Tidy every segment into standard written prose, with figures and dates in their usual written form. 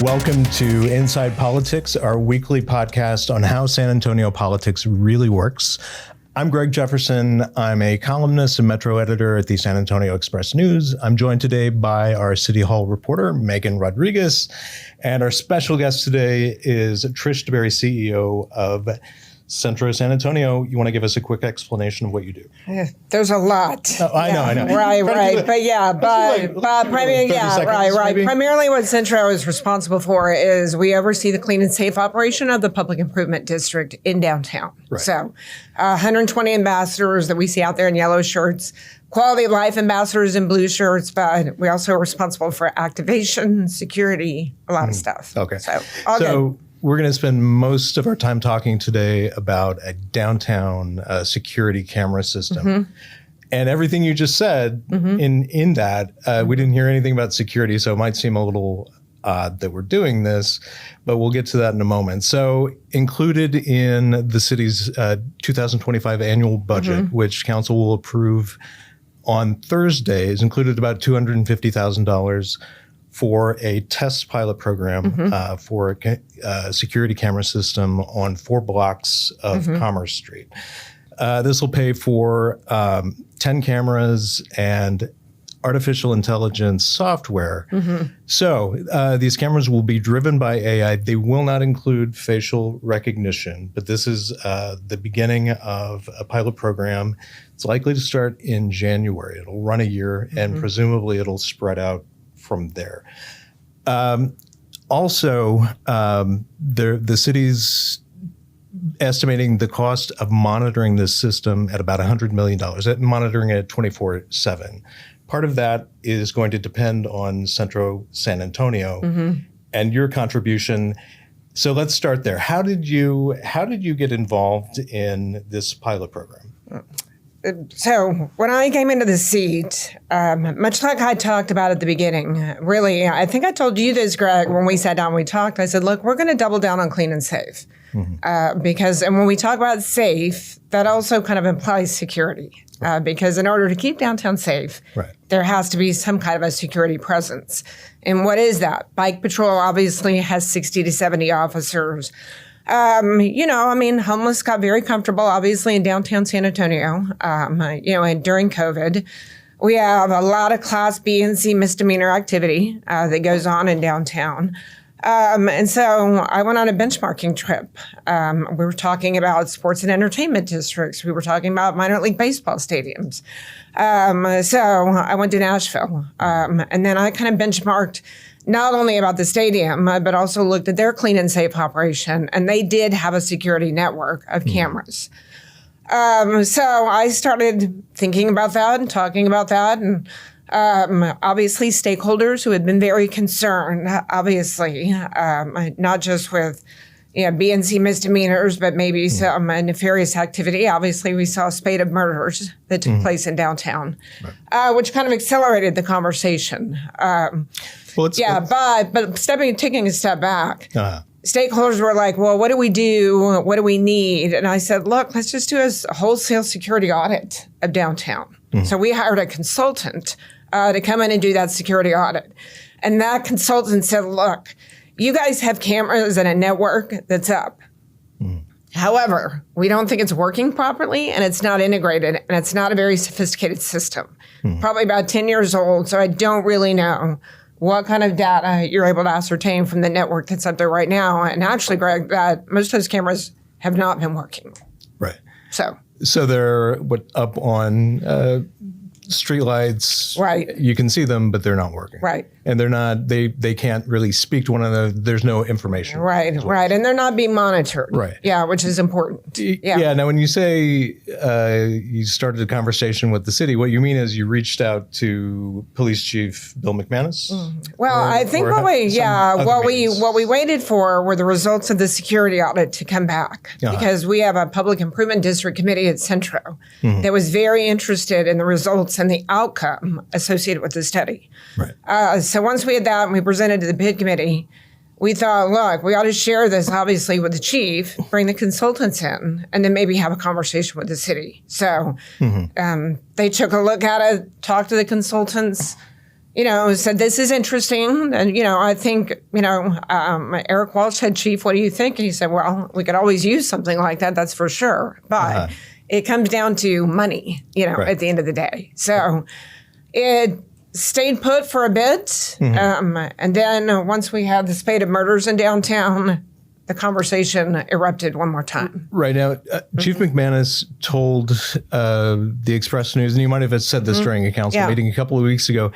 Welcome to Inside Politics, our weekly podcast on how San Antonio politics really works. I'm Greg Jefferson. I'm a columnist and Metro editor at the San Antonio Express News. I'm joined today by our City Hall reporter, Megan Rodriguez. And our special guest today is Trish DeBerry, CEO of Centro San Antonio. You want to give us a quick explanation of what you do? There's a lot. Oh, I know. Right. Primarily what Centro is responsible for is we oversee the clean and safe operation of the public improvement district in downtown. Right. So 120 ambassadors that we see out there in yellow shirts, quality of life ambassadors in blue shirts, but we also are responsible for activation, security, a lot of stuff. Okay. So good. We're going to spend most of our time talking today about a downtown security camera system. And everything you just said in that, we didn't hear anything about security, so it might seem a little odd that we're doing this, but we'll get to that in a moment. So included in the city's 2025 annual budget, which council will approve on Thursday, is included about $250,000 for a test pilot program for a security camera system on 4 blocks of Commerce Street. This will pay for 10 cameras and artificial intelligence software. So these cameras will be driven by AI. They will not include facial recognition, but this is the beginning of a pilot program. It's likely to start in January. It'll run a year, and presumably it'll spread out from there. Also, the city's estimating the cost of monitoring this system at about $100 million, monitoring it 24/7. Part of that is going to depend on Centro San Antonio and your contribution. So let's start there. How did you get involved in this pilot program? So when I came into the seat, much like I talked about at the beginning, really, I think I told you this, Greg, when we sat down, we talked, I said, look, we're going to double down on clean and safe. Because when we talk about safe, that also kind of implies security. Because in order to keep downtown safe, there has to be some kind of a security presence. And what is that? Bike patrol obviously has 60 to 70 officers. Homeless got very comfortable, obviously, in downtown San Antonio, and during COVID. We have a lot of Class B and C misdemeanor activity that goes on in downtown. And so I went on a benchmarking trip. We were talking about sports and entertainment districts. We were talking about minor league baseball stadiums. So I went to Nashville, and then I kind of benchmarked not only about the stadium, but also looked at their clean and safe operation. And they did have a security network of cameras. So I started thinking about that and talking about that. And obviously stakeholders who had been very concerned, obviously, not just with B and C misdemeanors, but maybe some nefarious activity. Obviously, we saw a spate of murders that took place in downtown, which kind of accelerated the conversation. But taking a step back, stakeholders were like, well, what do we do? What do we need? And I said, look, let's just do a wholesale security audit of downtown. So we hired a consultant to come in and do that security audit. And that consultant said, look, you guys have cameras and a network that's up. However, we don't think it's working properly, and it's not integrated, and it's not a very sophisticated system. Probably about 10 years old, so I don't really know what kind of data you're able to ascertain from the network that's up there right now. And actually, Greg, that most of those cameras have not been working. Right. So they're up on streetlights. Right. You can see them, but they're not working. Right. And they're not, they can't really speak to one another. There's no information. Right. And they're not being monitored. Right. Yeah, which is important. Yeah. Now, when you say you started a conversation with the city, what you mean is you reached out to Police Chief Bill McManus? Well, I think what we waited for were the results of the security audit to come back. Because we have a public improvement district committee at Centro that was very interested in the results and the outcome associated with the study. Right. So once we had that and we presented to the bid committee, we thought, look, we ought to share this, obviously, with the chief, bring the consultants in, and then maybe have a conversation with the city. So they took a look at it, talked to the consultants, said, this is interesting. And, I think, Eric Walsh said, Chief, what do you think? And he said, well, we could always use something like that. That's for sure. But it comes down to money, at the end of the day. So it stayed put for a bit. And then once we had the spate of murders in downtown, the conversation erupted one more time. Right now, Chief McManus told the Express News, and you might have said this during a council meeting a couple of weeks ago,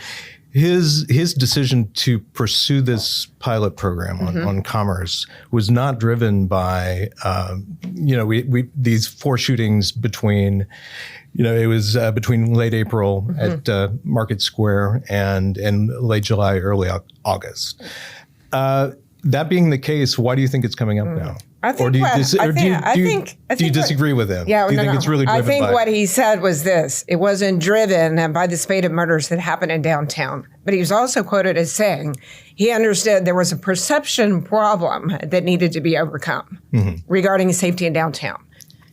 his decision to pursue this pilot program on commerce was not driven by, these 4 shootings between, it was between late April at Market Square and late July, early August. That being the case, why do you think it's coming up now? Do you disagree with him? Yeah, do you think it's really driven I think what he said was this. It wasn't driven by the spate of murders that happened in downtown. But he was also quoted as saying he understood there was a perception problem that needed to be overcome regarding safety in downtown.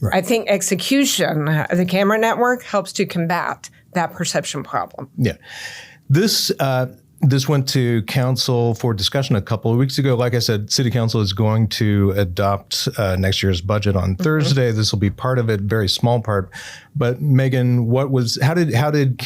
Right. I think execution of the camera network helps to combat that perception problem. Yeah. This went to council for discussion a couple of weeks ago. Like I said, City Council is going to adopt next year's budget on Thursday. This will be part of it, very small part. But Megan, how did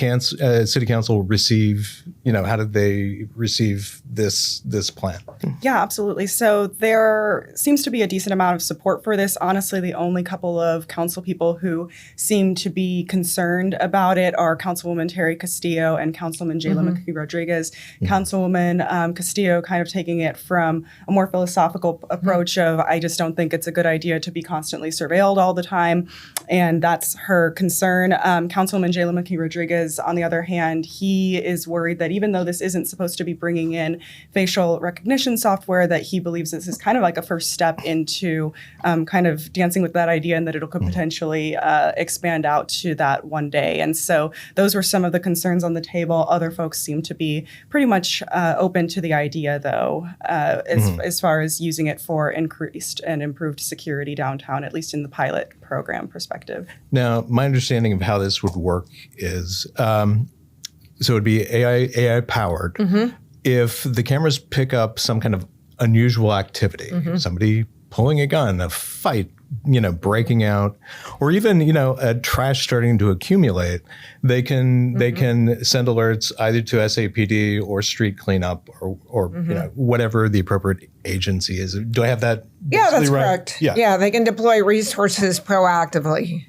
City Council receive? How did they receive this plan? Yeah, absolutely. So there seems to be a decent amount of support for this. Honestly, the only couple of council people who seem to be concerned about it are Councilwoman Terry Castillo and Councilman Jayla McKee Rodriguez. Councilwoman Castillo kind of taking it from a more philosophical approach of, I just don't think it's a good idea to be constantly surveilled all the time. And that's her concern. Councilwoman Jayla McKee Rodriguez, on the other hand, he is worried that even though this isn't supposed to be bringing in facial recognition software, that he believes this is kind of like a first step into kind of dancing with that idea, and that it'll could potentially expand out to that one day. And so those were some of the concerns on the table. Other folks seem to be pretty much open to the idea, though, as far as using it for increased and improved security downtown, at least in the pilot program perspective. Now, my understanding of how this would work is, so it'd be AI powered. If the cameras pick up some kind of unusual activity, somebody pulling a gun, a fight, breaking out, or even, a trash starting to accumulate, they can send alerts either to SAPD or street cleanup or whatever the appropriate agency is. Do I have that? Yeah, that's right? correct. Yeah, they can deploy resources proactively.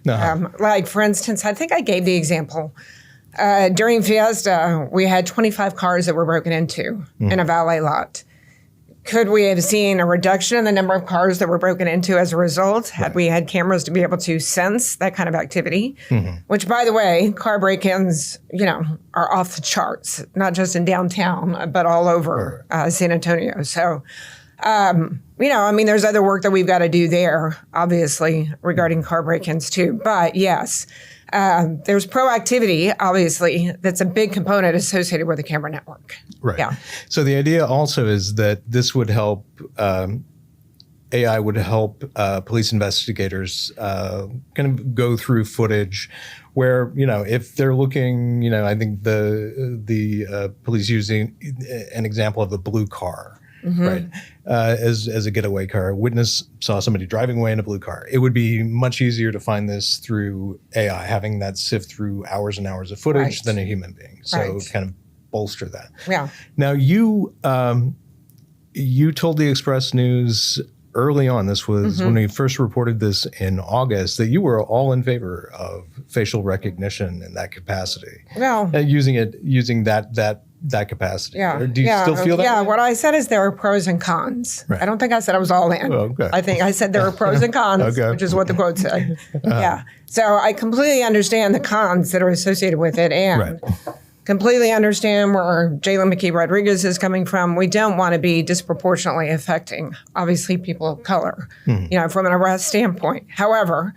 Like, for instance, I think I gave the example. During Fiesta, we had 25 cars that were broken into in a valet lot. Could we have seen a reduction in the number of cars that were broken into as a result had we had cameras to be able to sense that kind of activity? Which, by the way, car break-ins, are off the charts, not just in downtown, but all over San Antonio. So, there's other work that we've got to do there, obviously, regarding car break-ins too. But yes, there's proactivity, obviously, that's a big component associated with the camera network. Right. Yeah. So the idea also is that this would help, AI would help police investigators kind of go through footage where, if they're looking, I think the police using an example of the blue car. Right, as a getaway car. A witness saw somebody driving away in a blue car. It would be much easier to find this through AI, having that sift through hours and hours of footage than a human being. So kind of bolster that. Yeah. Now you told the Express News early on, this was when we first reported this in August, that you were all in favor of facial recognition in that capacity. Well, using that capacity. Yeah. Or do you still feel that? Yeah, way? what I said is there are pros and cons. Right. I don't think I said I was all in. Oh, okay. I think I said there are pros and cons, which is what the quote said. Yeah. So I completely understand the cons that are associated with it, and completely understand where Jayla McKee Rodriguez is coming from. We don't want to be disproportionately affecting, obviously, people of color, from an arrest standpoint. However,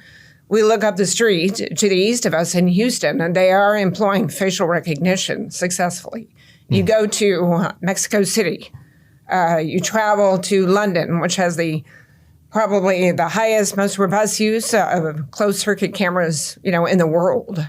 we look up the street to the east of us in Houston, and they are employing facial recognition successfully. You go to Mexico City, you travel to London, which has probably the highest, most robust use of closed circuit cameras, in the world.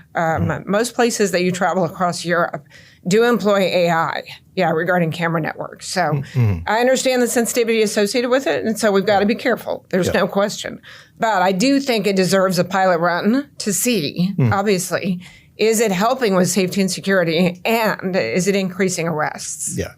Most places that you travel across Europe do employ AI, regarding camera networks. So I understand the sensitivity associated with it, and so we've got to be careful. There's no question. But I do think it deserves a pilot run to see, obviously, is it helping with safety and security, and is it increasing arrests? Yeah.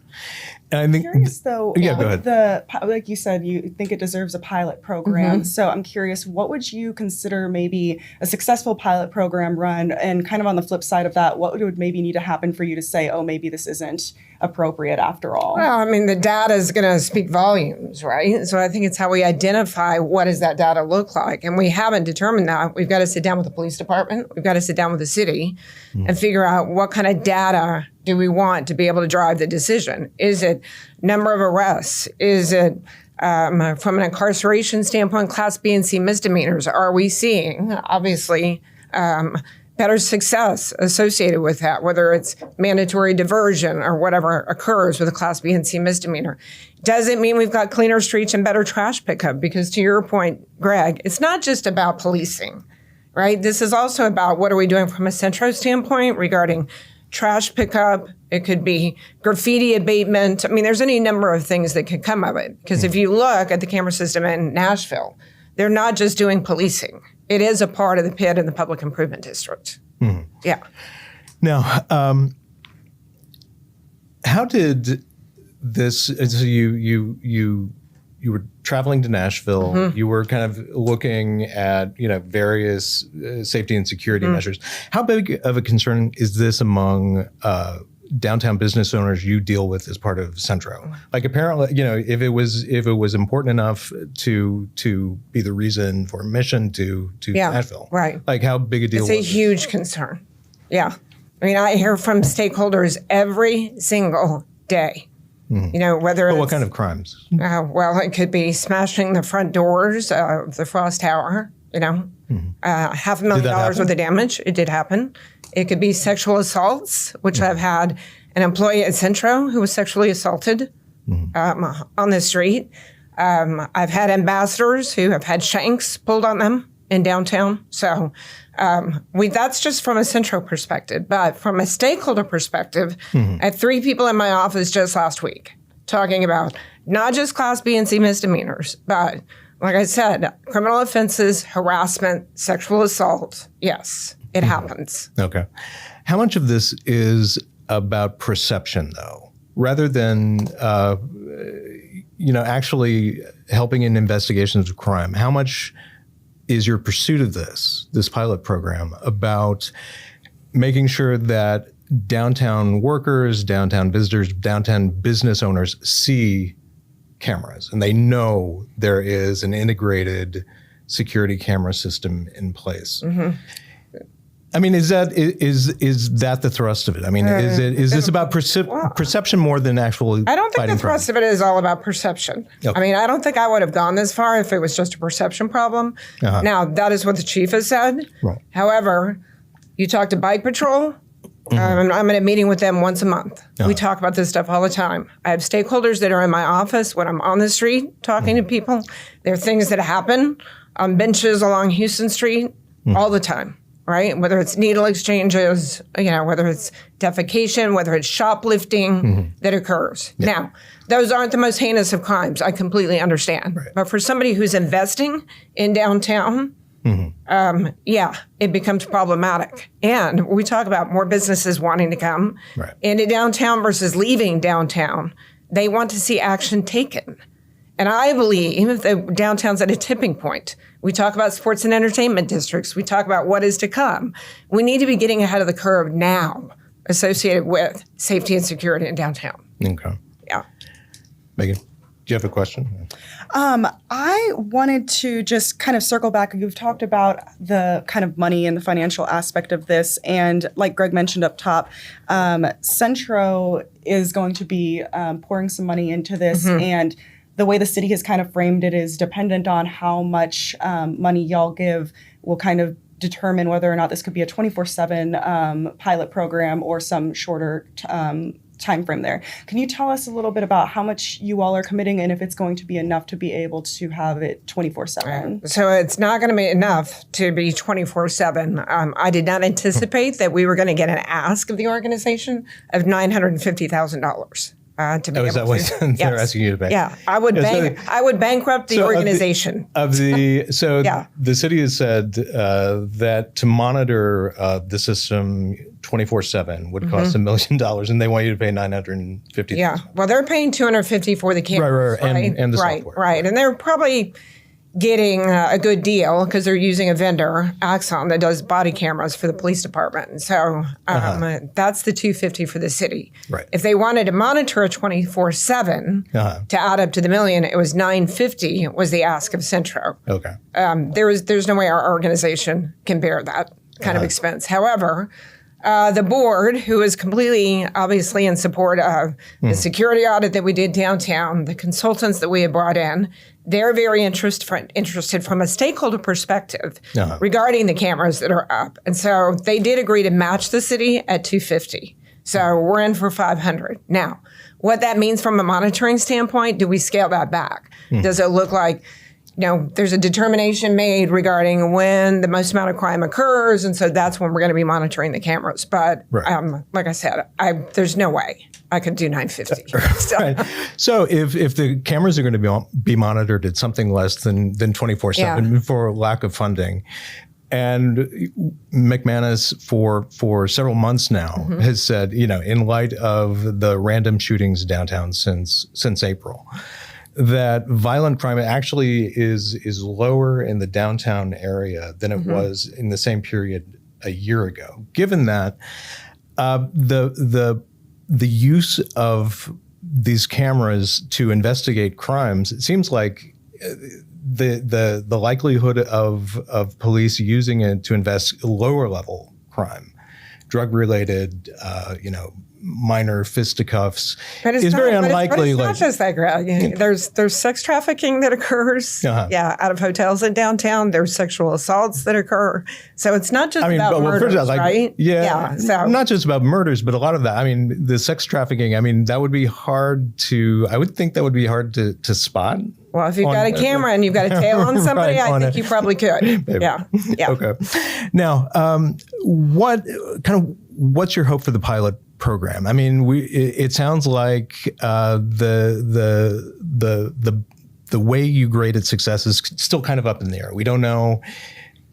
And I think, I'm curious, though, go ahead. Like you said, you think it deserves a pilot program. So I'm curious, what would you consider maybe a successful pilot program run? And kind of on the flip side of that, what would maybe need to happen for you to say, oh, maybe this isn't appropriate after all? Well, I mean, the data is going to speak volumes, right? So I think it's how we identify what does that data look like. And we haven't determined that. We've got to sit down with the police department. We've got to sit down with the city and figure out what kind of data do we want to be able to drive the decision. Is it number of arrests? Is it from an incarceration standpoint, Class B and C misdemeanors? Are we seeing, obviously, better success associated with that, whether it's mandatory diversion or whatever occurs with a Class B and C misdemeanor? Does it mean we've got cleaner streets and better trash pickup? Because to your point, Greg, it's not just about policing, right? This is also about what are we doing from a Centro standpoint regarding trash pickup. It could be graffiti abatement. I mean, there's any number of things that could come of it. Because if you look at the camera system in Nashville, they're not just doing policing. It is a part of the PID and the Public Improvement District. Yeah. Now, how did this? So you were traveling to Nashville. You were kind of looking at various safety and security measures. How big of a concern is this among downtown business owners you deal with as part of Centro? Like, apparently, if it was important enough to be the reason for admission to Nashville, right? Like, how big a deal? It's a huge concern. Yeah, I mean, I hear from stakeholders every single day. Whether what kind of crimes? Well, it could be smashing the front doors of the Frost Tower. $500,000 worth of damage. It did happen. It could be sexual assaults, which I've had an employee at Centro who was sexually assaulted on the street. I've had ambassadors who have had shanks pulled on them in downtown. So that's just from a Centro perspective. But from a stakeholder perspective, I had 3 people in my office just last week talking about not just Class B and C misdemeanors, but like I said, criminal offenses, harassment, sexual assault. Yes, it happens. Okay. How much of this is about perception, though, rather than actually helping in investigations of crime? How much is your pursuit of this pilot program about making sure that downtown workers, downtown visitors, downtown business owners see cameras and they know there is an integrated security camera system in place? I mean, is that the thrust of it? I mean, is this about perception more than actually? I don't think the thrust of it is all about perception. Okay. I mean, I don't think I would have gone this far if it was just a perception problem. Now, that is what the chief has said. Right. However, you talk to Bike Patrol. I'm in a meeting with them once a month. We talk about this stuff all the time. I have stakeholders that are in my office when I'm on the street talking to people. There are things that happen on benches along Houston Street all the time. Right? Whether it's needle exchanges, whether it's defecation, whether it's shoplifting that occurs. Yeah. Now, those aren't the most heinous of crimes. I completely understand. Right. But for somebody who's investing in downtown, it becomes problematic. And we talk about more businesses wanting to come into downtown versus leaving downtown. They want to see action taken. And I believe that downtown's at a tipping point. We talk about sports and entertainment districts. We talk about what is to come. We need to be getting ahead of the curve now associated with safety and security in downtown. Okay. Yeah. Megan, do you have a question? I wanted to just kind of circle back. You've talked about the kind of money and the financial aspect of this. And like Greg mentioned up top, Centro is going to be pouring some money into this. And the way the city has kind of framed it is dependent on how much money y'all give will kind of determine whether or not this could be a 24/7 pilot program or some shorter time frame there. Can you tell us a little bit about how much you all are committing and if it's going to be enough to be able to have it 24/7? So it's not going to be enough to be 24/7. I did not anticipate that we were going to get an ask of the organization of $950,000. To be is that able what to, they're asking you to pay? Yeah, I would bankrupt the organization. The city has said that to monitor the system 24/7 would cost $1 million, and they want you to pay $950,000. Yeah, well, they're paying $250 for the cameras, right? And the software, right, and they're probably getting a good deal because they're using a vendor, Axon, that does body cameras for the police department. And so that's the $250 for the city. Right. If they wanted to monitor it 24/7 to add up to the $1 million, it was $950 was the ask of Centro. Okay. There's no way our organization can bear that kind of expense. However, the board, who is completely, obviously, in support of the security audit that we did downtown, the consultants that we had brought in, they're very interested from a stakeholder perspective regarding the cameras that are up. And so they did agree to match the city at $250. So we're in for $500. Now, what that means from a monitoring standpoint, do we scale that back? Does it look like there's a determination made regarding when the most amount of crime occurs, and so that's when we're going to be monitoring the cameras. But like I said, there's no way I could do $950. Right. So if the cameras are going to be monitored at something less than 24/7 for lack of funding, and McManus for several months now has said, in light of the random shootings downtown since April, that violent crime actually is lower in the downtown area than it was in the same period a year ago. Given that, the use of these cameras to investigate crimes, it seems like the likelihood of police using it to invest lower level crime, drug related, minor fisticuffs, is very unlikely. But it's not just that, Greg. There's sex trafficking that occurs, out of hotels in downtown. There's sexual assaults that occur. So it's not just about murders, right? So not just about murders, but a lot of that. I mean, the sex trafficking. I mean, that would be hard to. I would think that would be hard to spot. Well, if you've got a camera and you've got a tail on somebody, I think you probably could. Maybe. Yeah. Okay. Now, what's your hope for the pilot program? I mean, it sounds like the way you graded success is still kind of up in the air. We don't know.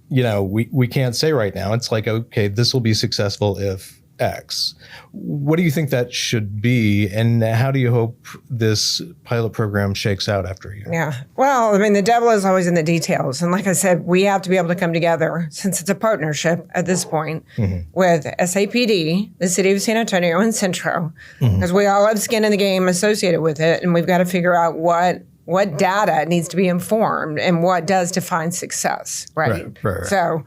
We can't say right now. It's like, okay, this will be successful if X. What do you think that should be, and how do you hope this pilot program shakes out after a year? Yeah. Well, I mean, the devil is always in the details. And like I said, we have to be able to come together, since it's a partnership at this point, with SAPD, the city of San Antonio, and Centro, because we all have skin in the game associated with it, and we've got to figure out what data needs to be informed and what does define success, right? So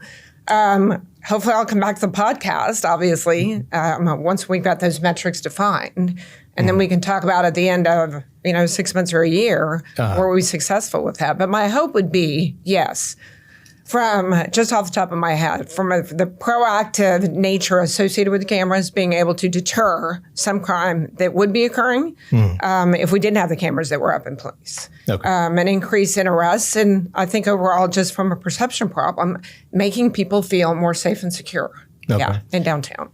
hopefully I'll come back to the podcast, obviously, once we've got those metrics defined. And then we can talk about at the end of, 6 months or a year, were we successful with that? But my hope would be, yes, from just off the top of my head, from the proactive nature associated with the cameras, being able to deter some crime that would be occurring if we didn't have the cameras that were up in place. An increase in arrests, and I think overall, just from a perception problem, making people feel more safe and secure in downtown.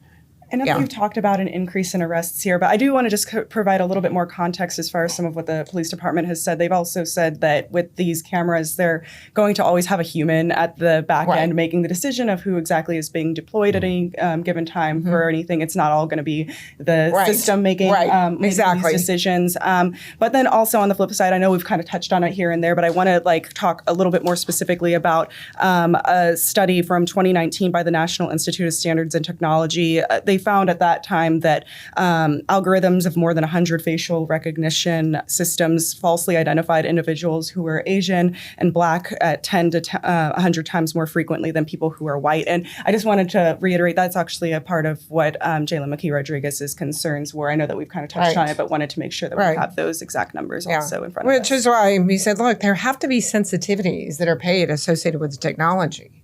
I know that you've talked about an increase in arrests here, but I do want to just provide a little bit more context as far as some of what the police department has said. They've also said that with these cameras, they're going to always have a human at the back end making the decision of who exactly is being deployed at any given time for anything. It's not all going to be the system making these decisions. But then also on the flip side, I know we've kind of touched on it here and there, but I want to talk a little bit more specifically about a study from 2019 by the National Institute of Standards and Technology. They found at that time that algorithms of more than 100 facial recognition systems falsely identified individuals who were Asian and Black at 10 to 100 times more frequently than people who are white. And I just wanted to reiterate that's actually a part of what Jaylen McKee Rodriguez's concerns were. I know that we've kind of touched on it, but wanted to make sure that we have those exact numbers also in front of us. Which is why we said, look, there have to be sensitivities that are paid associated with the technology.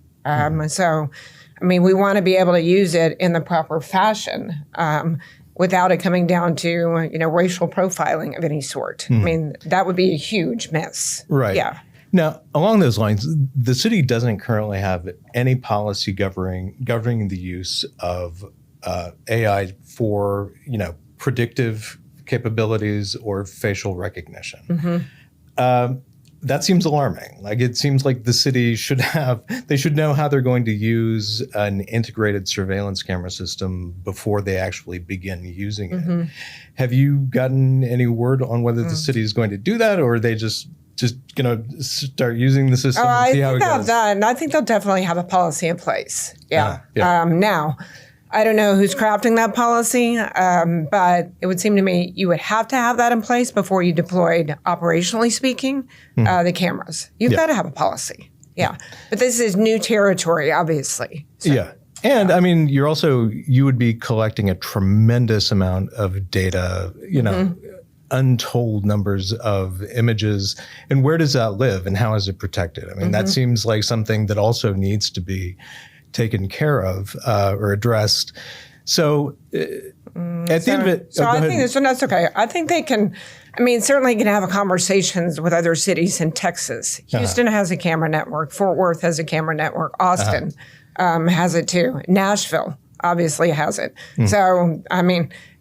So, I mean, we want to be able to use it in the proper fashion. without it coming down to, racial profiling of any sort. I mean, that would be a huge mess. Right. Yeah. Now, along those lines, the city doesn't currently have any policy governing the use of AI for, predictive capabilities or facial recognition. That seems alarming. Like, it seems like the city should know how they're going to use an integrated surveillance camera system before they actually begin using it. Have you gotten any word on whether the city is going to do that, or are they just going to start using the system and see how it goes? I think they'll definitely have a policy in place. Yeah. Now, I don't know who's crafting that policy, but it would seem to me you would have to have that in place before you deployed, operationally speaking, the cameras. You've got to have a policy. Yeah. But this is new territory, obviously. So, yeah. And I mean, you would be collecting a tremendous amount of data, untold numbers of images. And where does that live and how is it protected? I mean, that seems like something that also needs to be taken care of or addressed. So at the end of it... I think that's okay. I think they can... certainly can have conversations with other cities in Texas. Houston has a camera network. Fort Worth has a camera network. Austin has it too. Nashville obviously has it. So,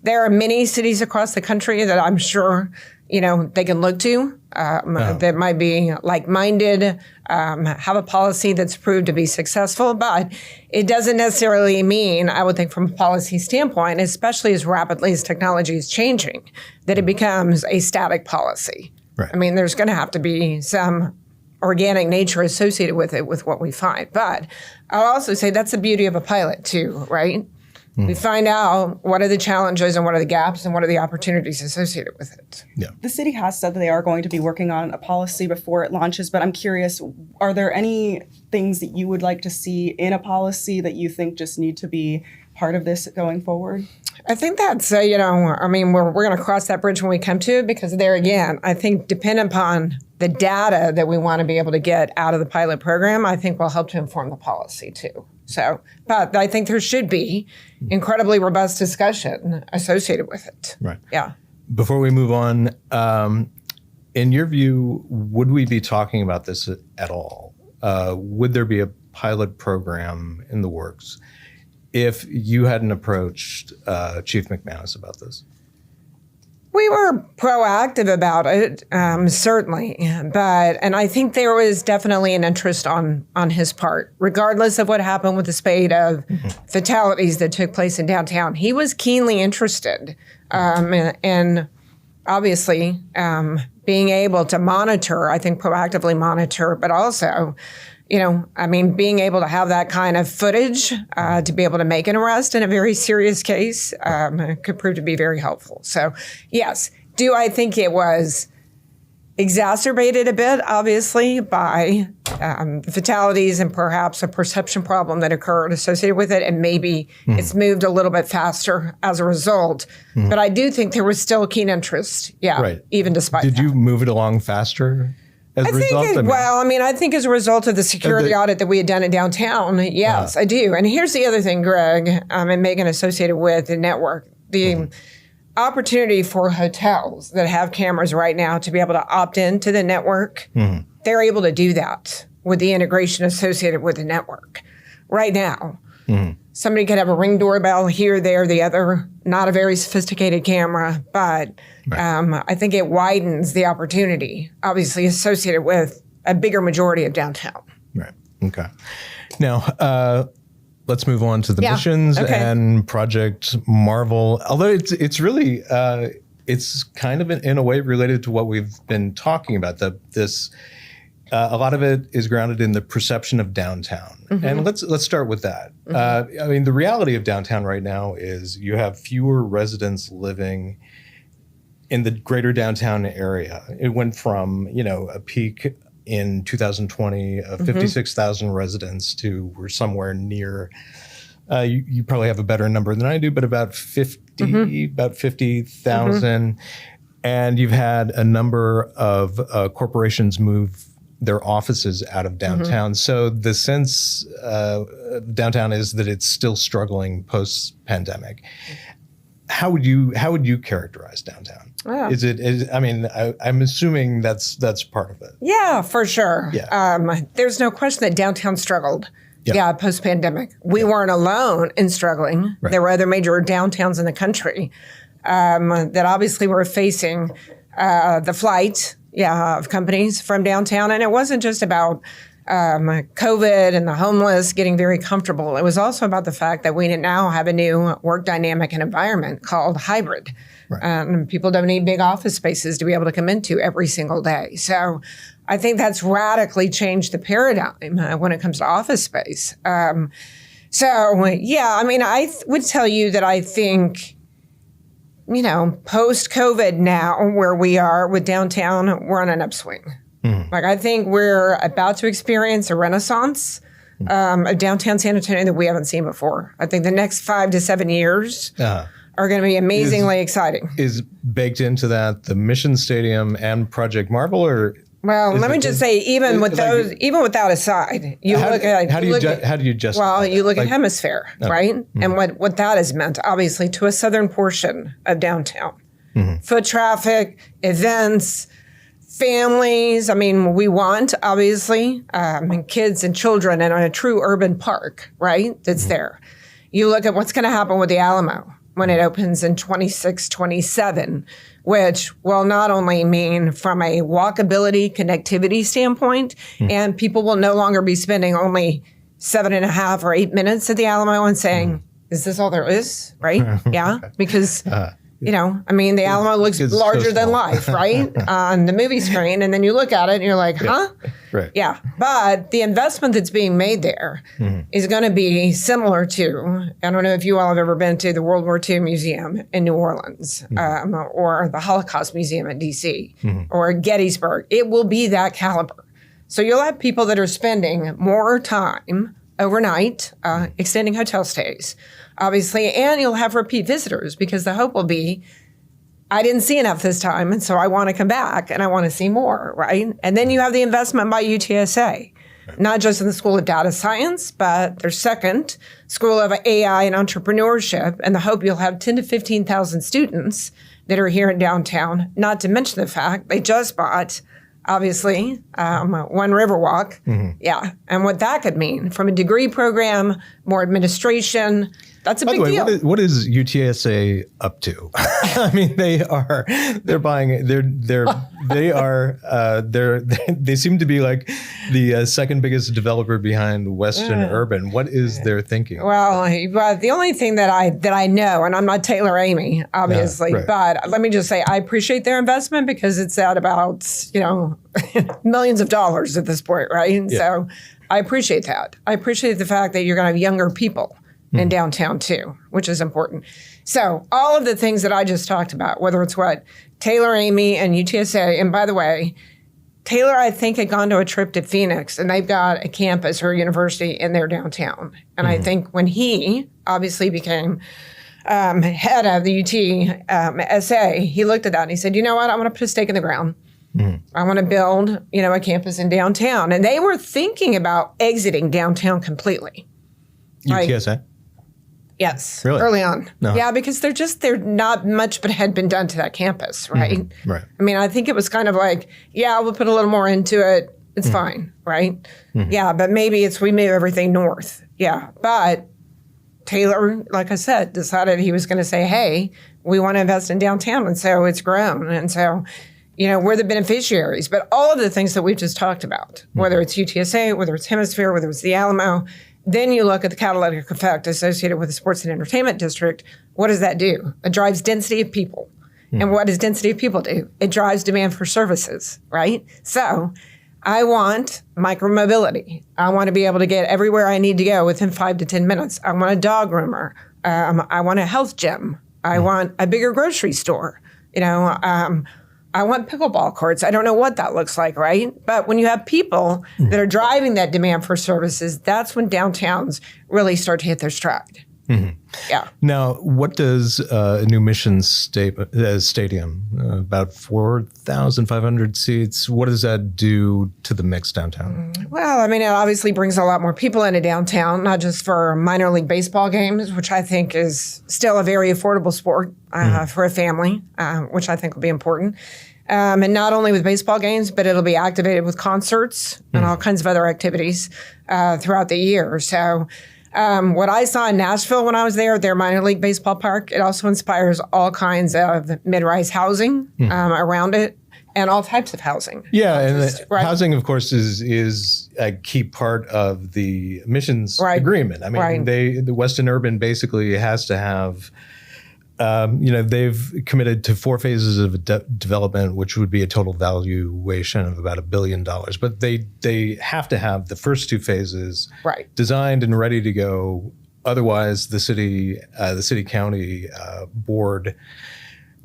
there are many cities across the country that I'm sure, they can look to that might be like-minded, have a policy that's proved to be successful. But it doesn't necessarily mean, I would think from a policy standpoint, especially as rapidly as technology is changing, that it becomes a static policy. Right. There's going to have to be some organic nature associated with it, with what we find. But I'll also say that's the beauty of a pilot too, right? We find out what are the challenges and what are the gaps and what are the opportunities associated with it. Yeah. The city has said that they are going to be working on a policy before it launches, but I'm curious, are there any things that you would like to see in a policy that you think just need to be part of this going forward? I think that's, we're going to cross that bridge when we come to it, because there again, I think depending upon the data that we want to be able to get out of the pilot program, I think will help to inform the policy too. So, but I think there should be incredibly robust discussion associated with it. Right. Yeah. Before we move on, in your view, would we be talking about this at all? Would there be a pilot program in the works if you hadn't approached Chief McManus about this? We were proactive about it, certainly, and I think there was definitely an interest on his part, regardless of what happened with the spate of fatalities that took place in downtown. He was keenly interested, in obviously being able to monitor, I think proactively monitor, but also, being able to have that kind of footage to be able to make an arrest in a very serious case could prove to be very helpful. So, yes, do I think it was exacerbated a bit, obviously, by the fatalities and perhaps a perception problem that occurred associated with it, and maybe it's moved a little bit faster as a result. But I do think there was still keen interest, even despite that. Did you move it along faster? I think as a result of the security audit that we had done in downtown, yes, I do. And here's the other thing, Greg, and Megan, associated with the network. The opportunity for hotels that have cameras right now to be able to opt into the network, they're able to do that with the integration associated with the network. Right now, somebody could have a Ring doorbell here, there, the other, not a very sophisticated camera, but I think it widens the opportunity, obviously associated with a bigger majority of downtown. Right. Okay. Now, let's move on to the missions and Project Marvel. Although it's really, it's kind of in a way related to what we've been talking about. A lot of it is grounded in the perception of downtown. And let's start with that. The reality of downtown right now is you have fewer residents living in the greater downtown area. It went from, a peak in 2020 of 56,000 residents to we're somewhere near, you probably have a better number than I do, but about 50,000. And you've had a number of corporations move their offices out of downtown. So the sense downtown is that it's still struggling post-pandemic. how would you characterize downtown? Yeah. I'm assuming that's part of it. Yeah, for sure. Yeah. There's no question that downtown struggled. Yeah, post-pandemic. We weren't alone in struggling. Right. There were other major downtowns in the country that obviously were facing the flight of companies from downtown. And it wasn't just about COVID and the homeless getting very comfortable. It was also about the fact that we now have a new work dynamic and environment called hybrid. Right. People don't need big office spaces to be able to come into every single day. So I think that's radically changed the paradigm when it comes to office space. I would tell you that I think, post-COVID now, where we are with downtown, we're on an upswing. Like, I think we're about to experience a renaissance of downtown San Antonio that we haven't seen before. I think the next 5 to 7 years are going to be amazingly exciting. Is baked into that the Mission Stadium and Project Marble, or? Well, let me just say, even with that aside, how do you justify? Well, you look at Hemisphere, right? And what that has meant, obviously, to a southern portion of downtown. Foot traffic, events, families. I mean, we want, obviously, kids and children and a true urban park, right, that's there. You look at what's going to happen with the Alamo when it opens in 26, 27, which will not only mean from a walkability, connectivity standpoint, and people will no longer be spending only 7.5 or 8 minutes at the Alamo and saying, is this all there is, right? Yeah, because... the Alamo looks larger than life, right? On the movie screen. And then you look at it and you're like, huh? Right. Yeah. But the investment that's being made there is going to be similar to, I don't know if you all have ever been to the World War II Museum in New Orleans or the Holocaust Museum in D.C. Or Gettysburg. It will be that caliber. So you'll have people that are spending more time overnight, extending hotel stays, obviously, and you'll have repeat visitors because the hope will be, I didn't see enough this time, and so I want to come back and I want to see more, right? And then you have the investment by UTSA, not just in the School of Data Science, but their second School of AI and Entrepreneurship, and the hope you'll have 10 to 15,000 students that are here in downtown, not to mention the fact they just bought, obviously, One Riverwalk. Yeah, and what that could mean from a degree program, more administration. That's a big deal. What is UTSA up to? I mean, they seem to be like the second biggest developer behind Weston Urban. What is their thinking? Well, the only thing that I know, and I'm not Taylor Amy, obviously, but let me just say I appreciate their investment because it's at about, millions of dollars at this point, right? Yeah. So I appreciate that. I appreciate the fact that you're going to have younger people in downtown too, which is important. So all of the things that I just talked about, whether it's what Taylor Amy and UTSA, and by the way, Taylor, I think, had gone to a trip to Phoenix, and they've got a campus or a university in their downtown. And I think when he obviously became head of the UTSA, he looked at that and he said, you know what, I want to put a stake in the ground. I want to build, a campus in downtown. And they were thinking about exiting downtown completely. UTSA? Yes, really? Early on. No. Yeah, because they're not much but had been done to that campus, right? Right. I mean, I think it was kind of like, yeah, we'll put a little more into it. It's fine, right? Yeah, but maybe we move everything north. Yeah, but Taylor, like I said, decided he was going to say, hey, we want to invest in downtown. And so it's grown. And so, we're the beneficiaries. But all of the things that we've just talked about, whether it's UTSA, whether it's Hemisphere, whether it's the Alamo, then you look at the catalytic effect associated with the sports and entertainment district. What does that do? It drives density of people. And what does density of people do? It drives demand for services, right? So I want micromobility. I want to be able to get everywhere I need to go within 5 to 10 minutes. I want a dog groomer. I want a health gym. I want a bigger grocery store. I want pickleball courts. I don't know what that looks like, right? But when you have people that are driving that demand for services, that's when downtowns really start to hit their stride, Yeah. Now, what does a new Mission stadium, about 4,500 seats, what does that do to the mix downtown? Well, I mean, it obviously brings a lot more people into downtown, not just for minor league baseball games, which I think is still a very affordable sport for a family, which I think will be important. And not only with baseball games, but it'll be activated with concerts and all kinds of other activities throughout the year. So what I saw in Nashville when I was there, their minor league baseball park, it also inspires all kinds of mid-rise housing around it and all types of housing. Yeah, and housing, of course, is a key part of the Missions agreement. I mean, the Weston Urban basically has to have, they've committed to 4 phases of development, which would be a total valuation of about $1 billion. But they have to have the first 2 phases designed and ready to go. Otherwise, the city county board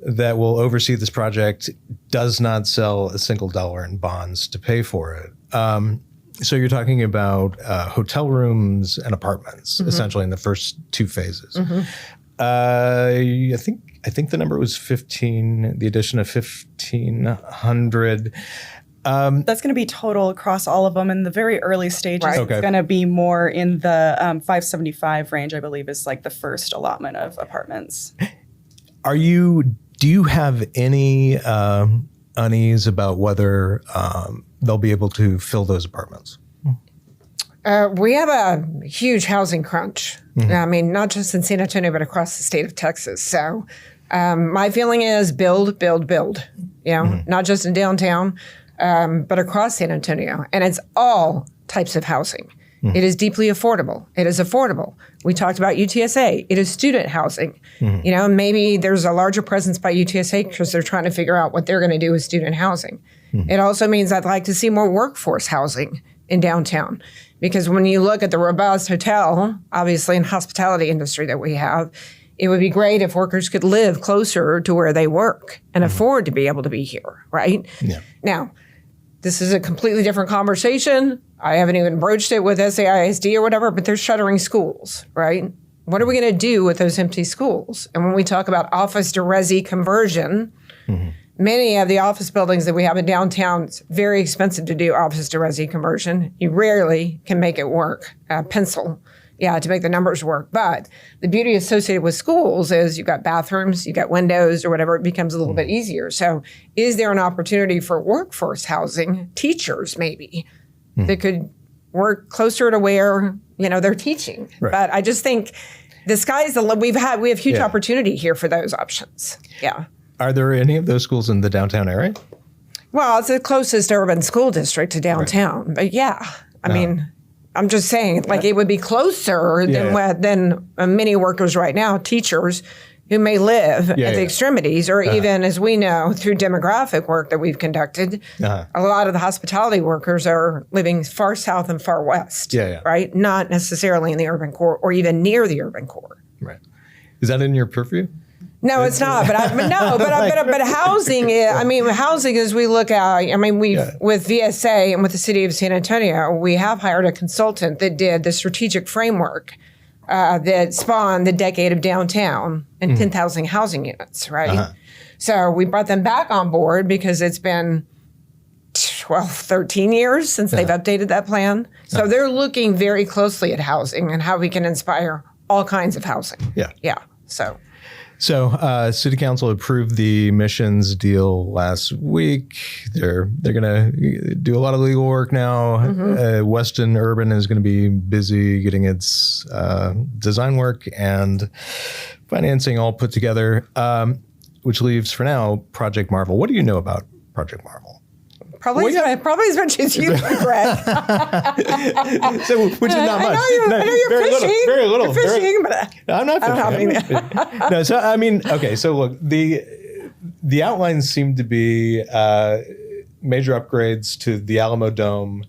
that will oversee this project does not sell a single dollar in bonds to pay for it. So you're talking about hotel rooms and apartments, essentially in the first 2 phases. I think the number was 15. The addition of 1,500. That's going to be total across all of them. In the very early stages, it's going to be more in the 575 range, I believe, is like the first allotment of apartments. Do you have any unease about whether they'll be able to fill those apartments? We have a huge housing crunch. I mean, not just in San Antonio, but across the state of Texas. So my feeling is build. Not just in downtown, but across San Antonio. And it's all types of housing. It is deeply affordable. It is affordable. We talked about UTSA. It is student housing. Maybe there's a larger presence by UTSA because they're trying to figure out what they're going to do with student housing. It also means I'd like to see more workforce housing in downtown. Because when you look at the robust hotel, obviously, and hospitality industry that we have, it would be great if workers could live closer to where they work and afford to be able to be here, right? Yeah. Now, this is a completely different conversation. I haven't even broached it with SAISD or whatever, but they're shuttering schools, right? What are we going to do with those empty schools? And when we talk about office to resi conversion, many of the office buildings that we have in downtown, it's very expensive to do office to resi conversion. You rarely can make it work, pencil, to make the numbers work. But the beauty associated with schools is you've got bathrooms, you've got windows or whatever, it becomes a little bit easier. So is there an opportunity for workforce housing, teachers maybe, that could work closer to where, they're teaching? Right. But I just think the sky's the limit. We have huge opportunity here for those options. Yeah. Are there any of those schools in the downtown area? Well, it's the closest urban school district to downtown. But I mean, I'm just saying, it would be closer than many workers right now, teachers who may live at the extremities, or even, as we know, through demographic work that we've conducted, a lot of the hospitality workers are living far south and far west, right? Not necessarily in the urban core or even near the urban core. Right. Is that in your purview? No, it's not. But housing. Housing. As we look at, with VSA and with the city of San Antonio, we have hired a consultant that did the strategic framework that spawned the decade of downtown and 10,000 housing units. Right. So we brought them back on board because it's been 12, 13 years since they've updated that plan. So they're looking very closely at housing and how we can inspire all kinds of housing. Yeah. So City Council approved the Missions deal last week. They're going to do a lot of legal work now. Weston Urban is going to be busy getting its design work and financing all put together, which leaves for now Project Marvel. What do you know about Project Marvel? Probably as much as you, Greg. So, which is not much. I know you're fishing. Very little. You're fishing, but I'm not fishing. No, so okay. So look, the outlines seem to be major upgrades to the Alamo Dome,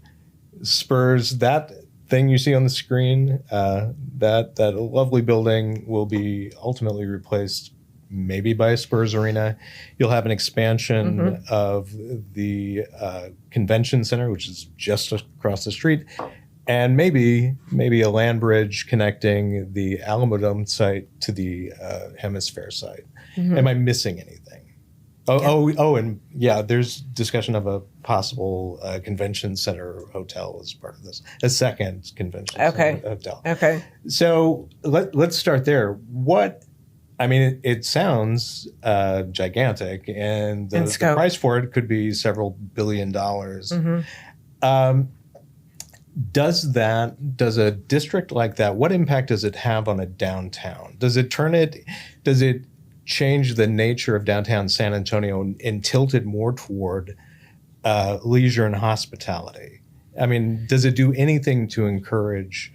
Spurs. That thing you see on the screen, that lovely building will be ultimately replaced maybe by a Spurs arena. You'll have an expansion of the convention center, which is just across the street. and maybe a land bridge connecting the Alamo site to the Hemisphere site. Am I missing anything? And there's discussion of a possible convention center hotel as part of this, a second convention center hotel. Okay. So let's start there. It sounds gigantic, and the price for it could be several $billion. Does a district like that, what impact does it have on a downtown? Does it change the nature of downtown San Antonio and tilt it more toward leisure and hospitality? I mean, does it do anything to encourage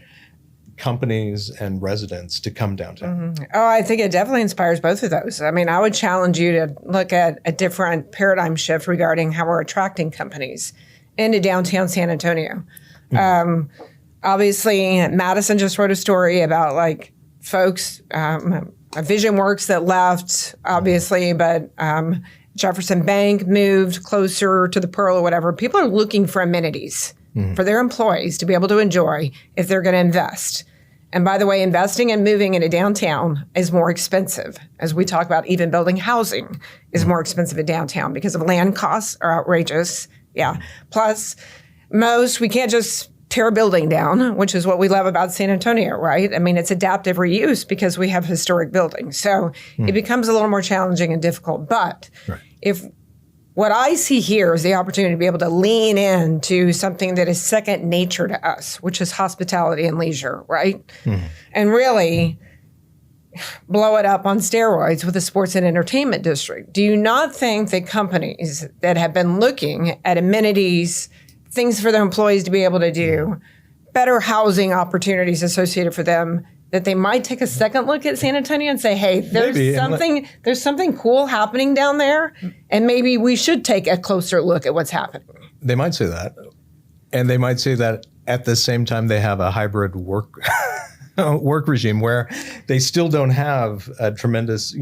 companies and residents to come downtown? Oh, I think it definitely inspires both of those. I mean, I would challenge you to look at a different paradigm shift regarding how we're attracting companies into downtown San Antonio. Obviously, Madison just wrote a story about like folks, Vision Works that left, obviously, but Jefferson Bank moved closer to the Pearl or whatever. People are looking for amenities for their employees to be able to enjoy if they're going to invest. And by the way, investing and moving into downtown is more expensive. As we talk about, even building housing is more expensive in downtown because of land costs are outrageous. Yeah. Plus, we can't just tear a building down, which is what we love about San Antonio, right? I mean, it's adaptive reuse because we have historic buildings. So it becomes a little more challenging and difficult. But if what I see here is the opportunity to be able to lean into something that is second nature to us, which is hospitality and leisure, right? And really blow it up on steroids with a sports and entertainment district. Do you not think that companies that have been looking at amenities, things for their employees to be able to do, better housing opportunities associated for them, that they might take a second look at San Antonio and say, hey, there's something cool happening down there, and maybe we should take a closer look at what's happening? They might say that. And they might say that at the same time they have a hybrid work regime where they still don't have a tremendous,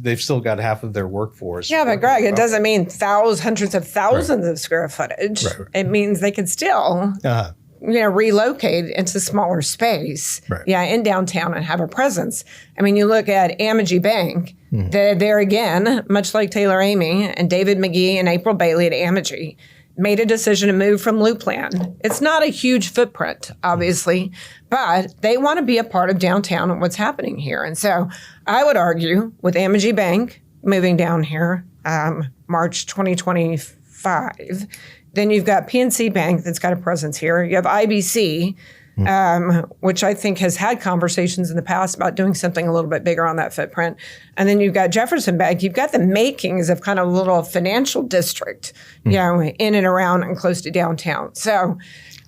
they've still got half of their workforce. Yeah, but Greg, it doesn't mean hundreds of thousands of square footage. Right. It means they could still relocate into smaller space, in downtown and have a presence. I mean, you look at Amity Bank, there again, much like Taylor Amy and David McGee and April Bailey at Amity, made a decision to move from Loopland. It's not a huge footprint, obviously, but they want to be a part of downtown and what's happening here. And so I would argue with Amity Bank moving down here, March 2025, then you've got PNC Bank that's got a presence here. You have IBC, which I think has had conversations in the past about doing something a little bit bigger on that footprint. And then you've got Jefferson Bank. You've got the makings of kind of a little financial district, in and around and close to downtown. So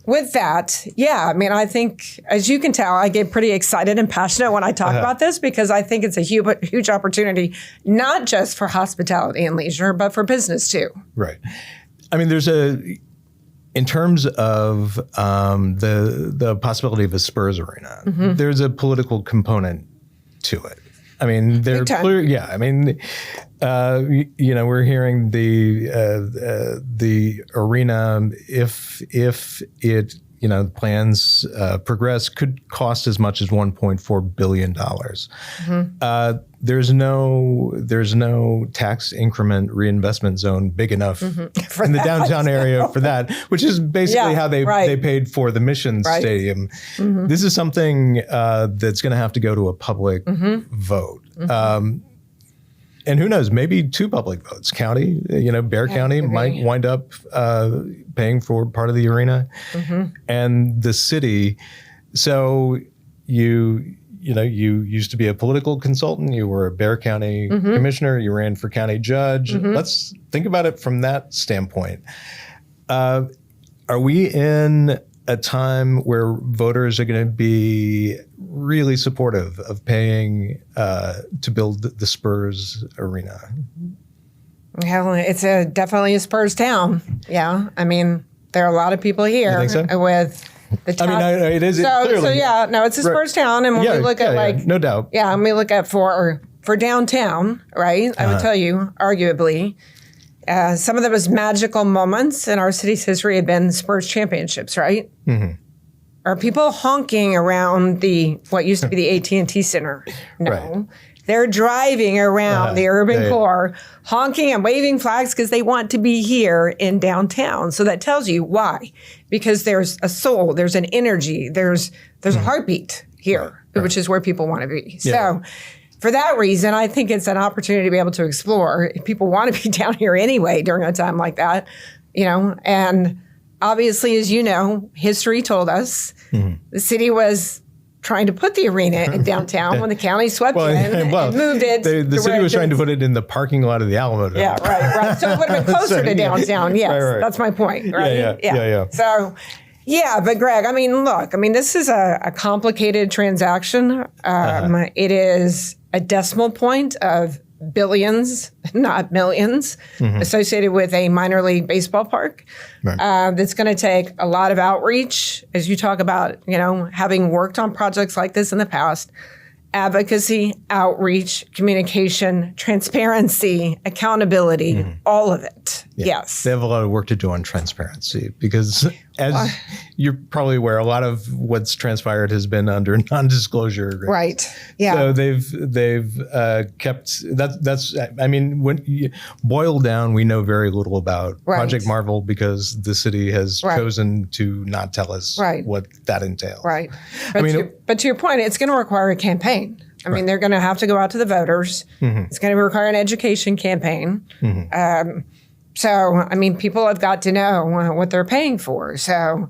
with that, I think, as you can tell, I get pretty excited and passionate when I talk about this because I think it's a huge opportunity, not just for hospitality and leisure, but for business too. Right. I mean, in terms of the possibility of a Spurs arena, there's a political component to it. I mean, they're clear. Yeah, I mean, we're hearing the arena, if it plans progress, could cost as much as $1.4 billion. There's no tax increment reinvestment zone big enough in the downtown area for that, which is basically how they paid for the Mission Stadium. This is something that's going to have to go to a public vote. And who knows, maybe two public votes. County, Bexar County might wind up paying for part of the arena, and the city. So you used to be a political consultant. You were a Bexar County commissioner. You ran for county judge. Let's think about it from that standpoint. Are we in a time where voters are going to be really supportive of paying to build the Spurs arena? Well, it's definitely a Spurs town. Yeah. I mean, there are a lot of people here with the top. I mean, it is clearly. So it's a Spurs town. And when we look at no doubt. Yeah, and we look at for downtown, right? I would tell you, arguably, some of the most magical moments in our city's history have been Spurs championships, right? Are people honking around what used to be the AT&T Center? No. Right. They're driving around the urban core, honking and waving flags because they want to be here in downtown. So that tells you why. Because there's a soul, there's an energy, there's a heartbeat here, which is where people want to be. So for that reason, I think it's an opportunity to be able to explore. If people want to be down here anyway during a time like that, and obviously, as you know, history told us the city was trying to put the arena in downtown when the county swept in and moved it. The city was trying to put it in the parking lot of the Alamo. Yeah, right. So it would have been closer to downtown. Yes, that's my point. Right? Yeah. So, but Greg, look, this is a complicated transaction. It is a decimal point of billions, not millions, associated with a minor league baseball park. That's going to take a lot of outreach, as you talk about, having worked on projects like this in the past. Advocacy, outreach, communication, transparency, accountability, all of it. Yes. They have a lot of work to do on transparency because, as you're probably aware, a lot of what's transpired has been under non-disclosure agreements. Right. Yeah. So they've kept that's when you boil down, we know very little about Project Marvel because the city has chosen to not tell us what that entails. Right. But to your point, it's going to require a campaign. They're going to have to go out to the voters. It's going to require an education campaign. So, people have got to know what they're paying for. So,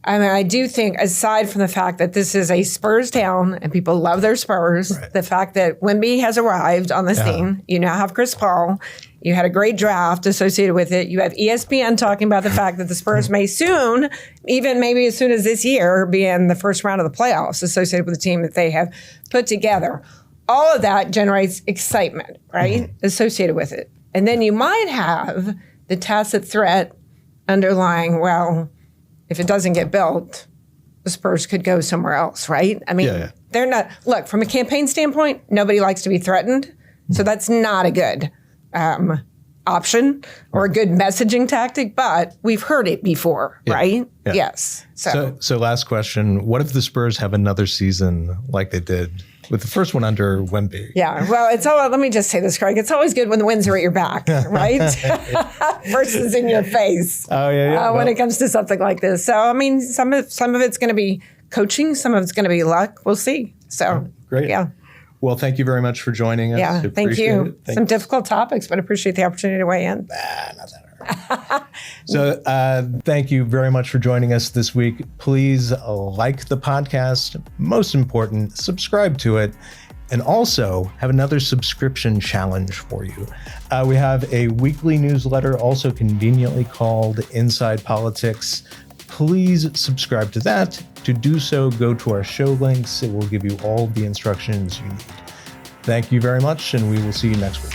I do think, aside from the fact that this is a Spurs town and people love their Spurs, the fact that Wemby has arrived on the scene, you now have Chris Paul, you had a great draft associated with it, you have ESPN talking about the fact that the Spurs may soon, even maybe as soon as this year, be in the first round of the playoffs associated with the team that they have put together. All of that generates excitement, right, associated with it. And then you might have the tacit threat underlying, if it doesn't get built, the Spurs could go somewhere else, right? They're not, look, from a campaign standpoint, nobody likes to be threatened. So that's not a good option or a good messaging tactic, but we've heard it before, right? Yeah. Yes. So last question, what if the Spurs have another season like they did with the first one under Wemby? Yeah, well, let me just say this, Craig. It's always good when the winds are at your back, right? Versus in your face. Oh, yeah. When it comes to something like this. So, some of it's going to be coaching. Some of it's going to be luck. We'll see. So, great. Yeah. Well, thank you very much for joining us. Yeah, thank you. Some difficult topics, but appreciate the opportunity to weigh in. Not that hard. So thank you very much for joining us this week. Please like the podcast. Most important, subscribe to it. And also have another subscription challenge for you. We have a weekly newsletter, also conveniently called ENside Politics. Please subscribe to that. To do so, go to our show links. It will give you all the instructions you need. Thank you very much, and we will see you next week.